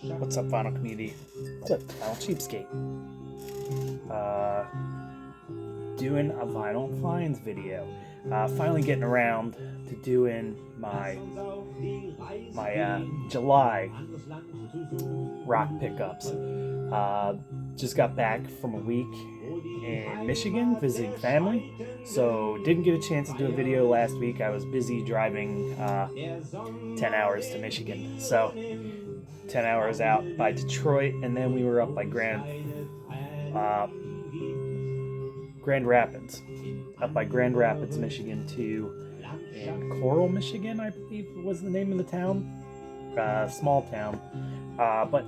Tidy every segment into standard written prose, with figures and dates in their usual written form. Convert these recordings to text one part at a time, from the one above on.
What's up, Final Community? Clip, Final Cheapskate. Doing a vinyl finds video. Finally getting around to doing my July rock pickups. Just got back from a week in Michigan visiting family, so didn't get a chance to do a video last week. I was busy driving 10 hours to Michigan, so 10 hours out by Detroit, and then we were up by Grand Rapids, Michigan, to in Coral, Michigan, I believe was the name of the town. Small town, but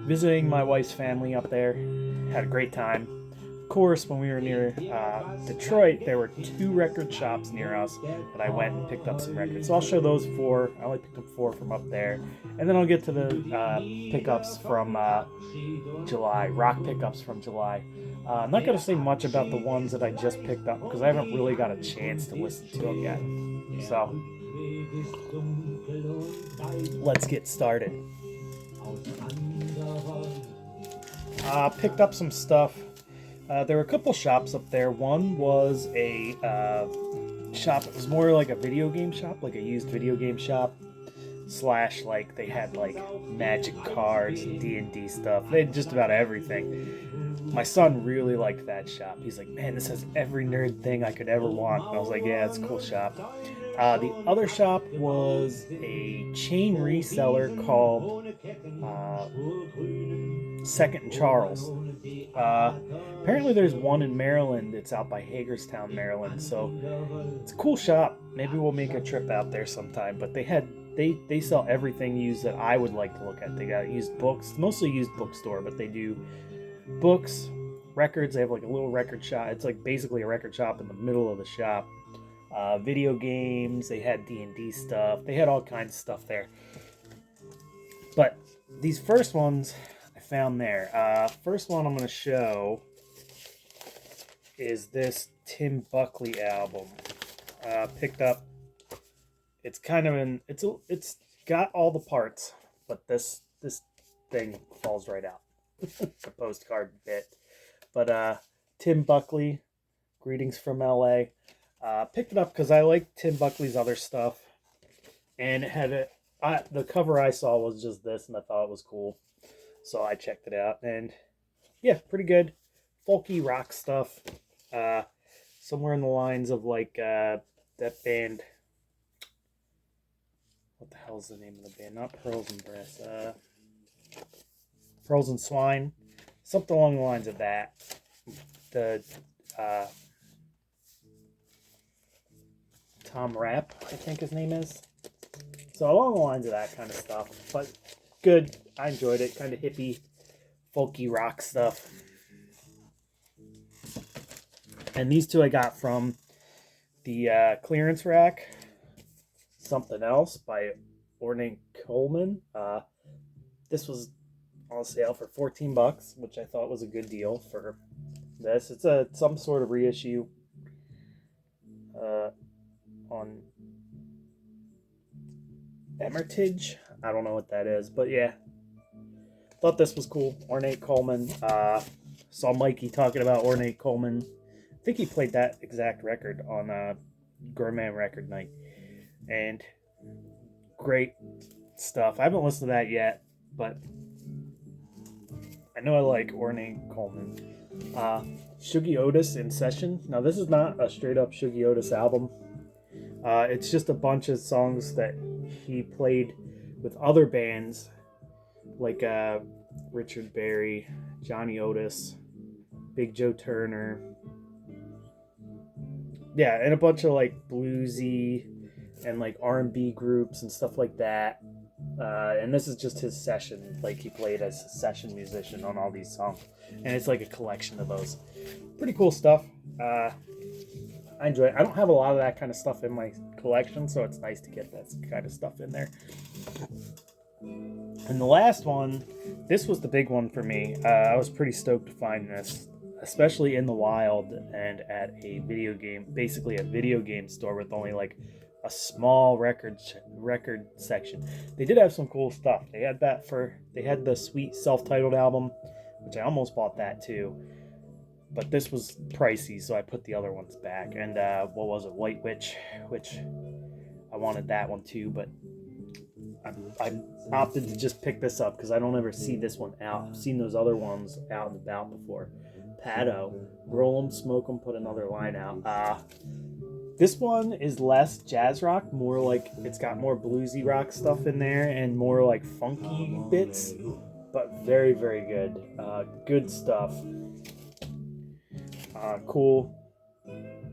visiting my wife's family up there, had a great time. Of course, when we were near Detroit, there were 2 record shops near us that I went and picked up some records. So I'll show those 4. I only picked up 4 from up there, and then I'll get to the pickups from July, rock pickups from July. I'm not going to say much about the ones that I just picked up because I haven't really got a chance to listen to them yet. So let's get started. Picked up some stuff. There were a couple shops up there. One was a shop that was more like a video game shop, like a used video game shop. / like they had like magic cards and D&D stuff. They had just about everything. My son really liked that shop. He's like, man, this has every nerd thing I could ever want. And I was like, yeah, it's a cool shop. The other shop was a chain reseller called Second and Charles. Apparently there's one in Maryland. It's out by Hagerstown, Maryland. So it's a cool shop. Maybe we'll make a trip out there sometime. But they sell everything used that I would like to look at. They got used books, mostly used bookstore, but they do books, records. They have like a little record shop. It's like basically a record shop in the middle of the shop. Video games. They had D&D stuff. They had all kinds of stuff there. But these first ones I found there. First one I'm going to show is this Tim Buckley album. Picked up. It's kind of it's got all the parts, but this thing falls right out. The postcard bit. But Tim Buckley, Greetings from LA. Picked it up because I like Tim Buckley's other stuff, and it had the cover I saw was just this, and I thought it was cool, so I checked it out, and yeah, pretty good, folky rock stuff. Somewhere in the lines of like that band. What the hell is the name of the band? Not Pearls and Brass. Pearls and Swine. Something along the lines of that. The Tom Rapp, I think his name is. So along the lines of that kind of stuff. But good. I enjoyed it. Kind of hippie, folky rock stuff. And these 2 I got from the clearance rack. Something Else by Ornate Coleman. This was on sale for $14, which I thought was a good deal for this. It's some sort of reissue on Emertage. I don't know what that is, but yeah, thought this was cool. Ornate Coleman. Saw Mikey talking about Ornate Coleman. I think he played that exact record on Gourmet Record Night. And great stuff. I haven't listened to that yet, but I know I like Ornate Coleman. Shuggie Otis in Session. Now, this is not a straight up Shuggie Otis album. It's just a bunch of songs that he played with other bands like Richard Berry, Johnny Otis, Big Joe Turner. Yeah, and a bunch of like bluesy and like R&B groups and stuff like that. And this is just his session, like he played as a session musician on all these songs. And it's like a collection of those. Pretty cool stuff. I enjoy it. I don't have a lot of that kind of stuff in my collection, so it's nice to get that kind of stuff in there. And the last one, this was the big one for me. I was pretty stoked to find this, especially in the wild and at a video game, basically a video game store with only like a small record section. They did have some cool stuff. They had the Sweet self-titled album, which I almost bought that too. But this was pricey, so I put the other ones back. And what was it, White Witch, which I wanted that one too, but I opted to just pick this up because I don't ever see this one out. I've seen those other ones out and about before. Pado, roll them, smoke them, put another line out. This one is less jazz rock, more like it's got more bluesy rock stuff in there and more like funky bits, but very, very good. Good stuff. Cool,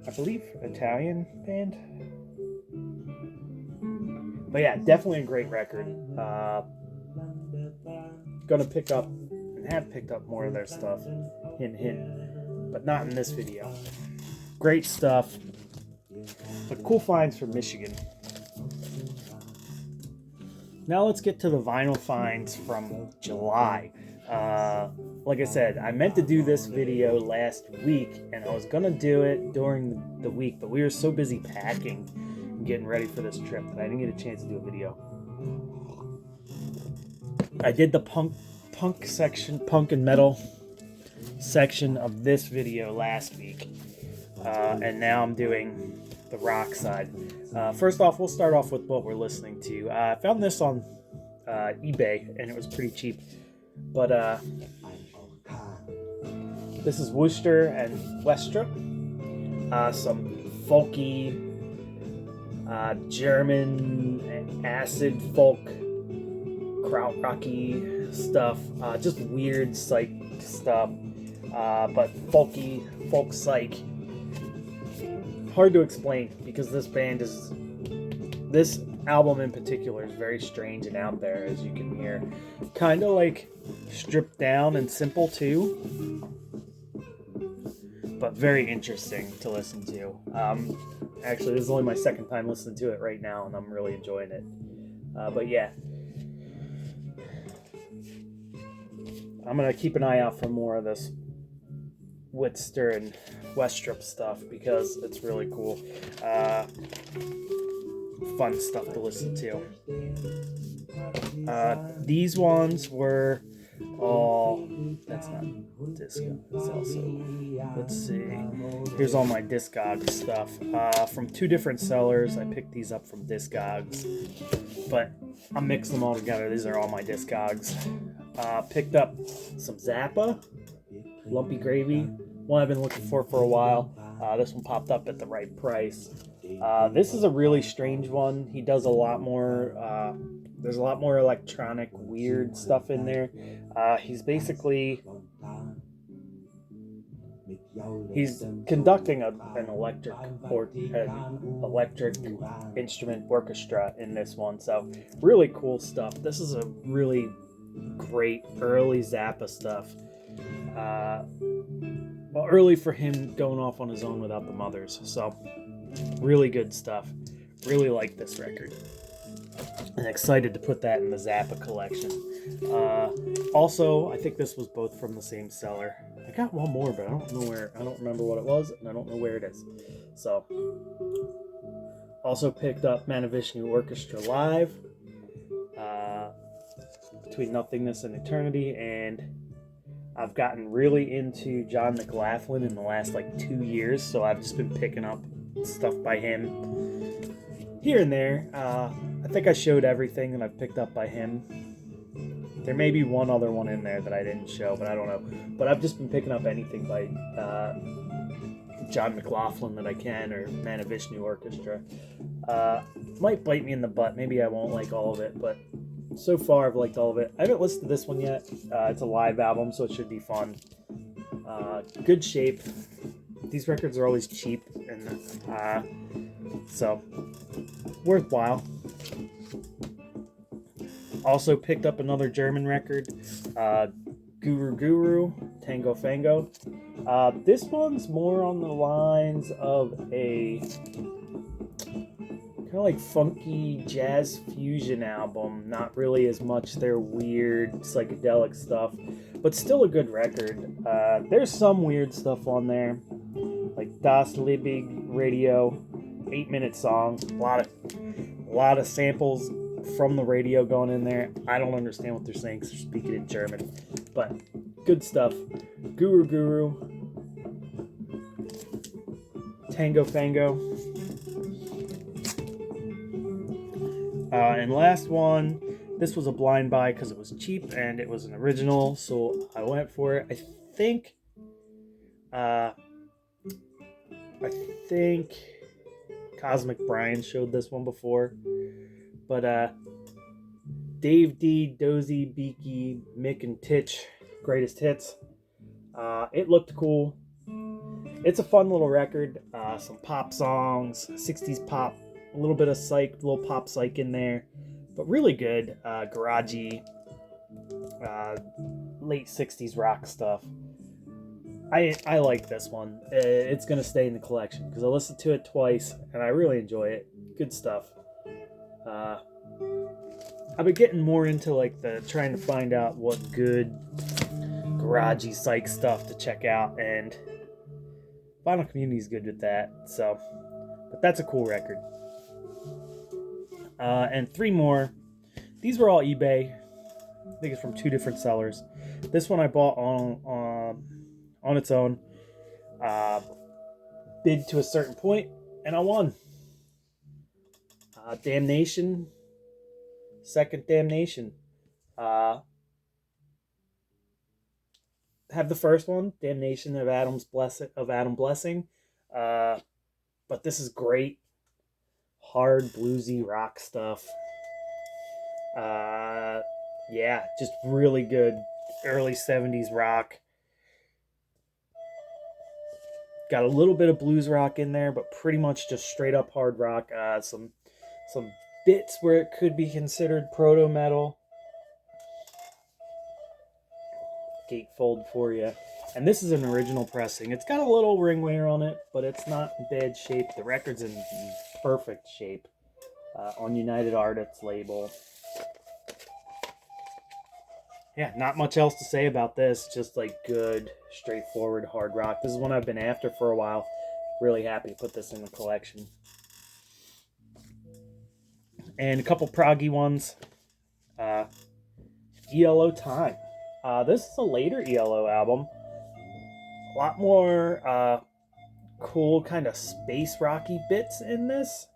I believe, Italian band. But yeah, definitely a great record. Gonna pick up and have picked up more of their stuff. Hint, hint. But not in this video. Great stuff. But cool finds from Michigan. Now let's get to the vinyl finds from July. Like I said, I meant to do this video last week, and I was gonna do it during the week, but we were so busy packing and getting ready for this trip that I didn't get a chance to do a video. I did the punk and metal section of this video last week, and now I'm doing the rock side. First off, we'll start off with what we're listening to. I found this on eBay, and it was pretty cheap. But this is Worcester and Westrup. Some folky German acid folk krautrocky stuff. Just weird psych stuff. But folk psych. Hard to explain because this album in particular is very strange and out there, as you can hear. Kind of like stripped down and simple too, but very interesting to listen to. Actually, this is only my second time listening to it right now, and I'm really enjoying it. But yeah, I'm gonna keep an eye out for more of this Worcester and Westrup stuff because it's really cool. Fun stuff to listen to. These ones were all, that's not Discog, it's also, let's see, here's all my Discogs stuff from two different sellers. I picked these up from Discogs, but I'll mix them all together. These are all my Discogs. Picked up some Zappa, Lumpy Gravy, one I've been looking for a while. This one popped up at the right price. This is a really strange one. He does a lot more, there's a lot more electronic, weird stuff in there. He's conducting an electric instrument orchestra in this one. So really cool stuff. This is a really great early Zappa stuff. Well, early for him going off on his own without the mothers. So really good stuff. Really like this record. And excited to put that in the Zappa collection. Also, I think this was both from the same seller. I got one more, but I don't remember what it was, and I don't know where it is. So, also picked up Mahavishnu Orchestra Live, Between Nothingness and Eternity, and I've gotten really into John McLaughlin in the last 2 years, so I've just been picking up stuff by him here and there. I think I showed everything that I've picked up by him. There may be one other one in there that I didn't show, but I don't know. But I've just been picking up anything by John McLaughlin that I can, or Mahavishnu Orchestra. Might bite me in the butt. Maybe I won't like all of it, but so far I've liked all of it. I haven't listened to this one yet. It's a live album, so it should be fun. Good shape. These records are always cheap, and so worthwhile. Also picked up another German record, Guru Guru, Tango Fango. This one's more on the lines of a kind of funky jazz fusion album. Not really as much their weird psychedelic stuff, but still a good record. There's some weird stuff on there, like Das Liebig Radio 8-minute song, a lot of samples from the radio going in there. I don't understand what they're saying because they're speaking in German, but good stuff. Guru Guru, Tango Fango, and last one. This was a blind buy because it was cheap and it was an original, so I went for it. I think Cosmic Brian showed this one before, but Dave D, Dozy, Beaky, Mick, and Titch, greatest hits. It looked cool. It's a fun little record. Some pop songs, 60s pop, a little bit of psych, a little pop psych in there, but really good. Garagey, late 60s rock stuff. I like this one. It's going to stay in the collection because I listened to it twice and I really enjoy it. Good stuff. I've been getting more into like trying to find out what good garagey psych stuff to check out, and Vinyl Community is good with that. So, but that's a cool record. And 3 more. These were all eBay. I think it's from 2 different sellers. This one I bought on its own. Bid to a certain point, and I won. Damnation. Second Damnation. Have the first one, Damnation of Adam Blessing. But this is great. Hard, bluesy rock stuff. Yeah, just really good early 70s rock. Got a little bit of blues rock in there, but pretty much just straight up hard rock. Some bits where it could be considered proto metal. Gatefold for you. And this is an original pressing. It's got a little ring wear on it, but it's not in bad shape. The record's in perfect shape on United Artists label. Yeah, not much else to say about this. Just like good, straightforward hard rock. This is one I've been after for a while. Really happy to put this in the collection. And a couple proggy ones. ELO Time. This is a later ELO album. A lot more cool kind of space rocky bits in this.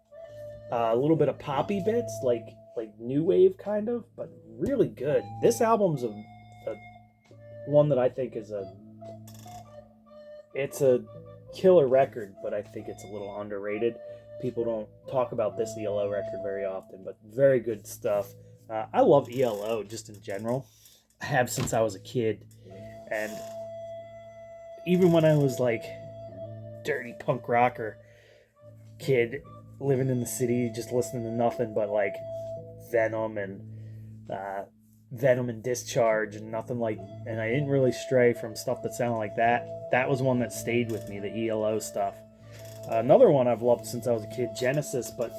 A little bit of poppy bits, like new wave kind of, but really good. This album's a one that I think is it's a killer record, but I think it's a little underrated. People don't talk about this ELO record very often, but very good stuff. I love ELO just in general. I have since I was a kid, and even when I was like dirty punk rocker kid living in the city, just listening to nothing but like Venom and Discharge and nothing like, and I didn't really stray from stuff that sounded like that. That was one that stayed with me, the ELO stuff. Another one I've loved since I was a kid, Genesis, but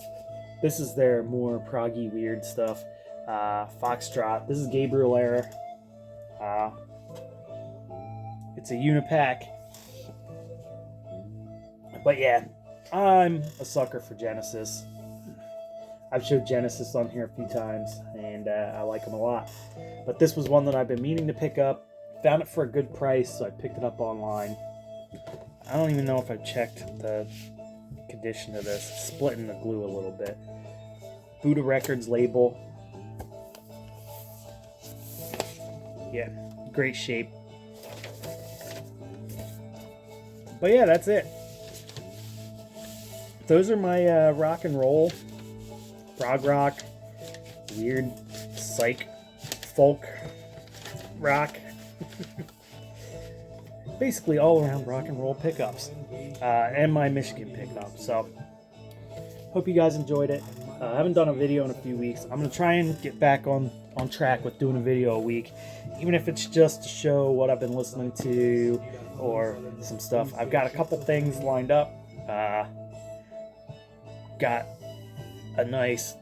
this is their more proggy weird stuff. Foxtrot. This is Gabriel Era. It's a Unipack. But yeah, I'm a sucker for Genesis. I've showed Genesis on here a few times, and I like them a lot. But this was one that I've been meaning to pick up. Found it for a good price, so I picked it up online. I don't even know if I've checked the condition of this. Splitting the glue a little bit. Buddha Records label. Yeah, great shape. But yeah, that's it. Those are my rock and roll, prog rock, weird psych, folk rock. Basically all around rock and roll pickups. And my Michigan pickup. So, hope you guys enjoyed it. I haven't done a video in a few weeks. I'm going to try and get back on track with doing a video a week. Even if it's just to show what I've been listening to or some stuff. I've got a couple things lined up. Got a nice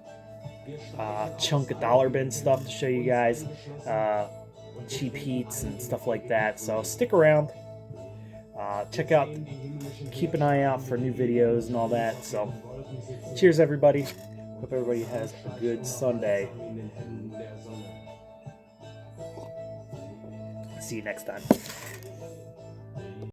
chunk of dollar bin stuff to show you guys. Cheap heats and stuff like that. So stick around. Check out, keep an eye out for new videos and all that. So, cheers, everybody. Hope everybody has a good Sunday. See you next time.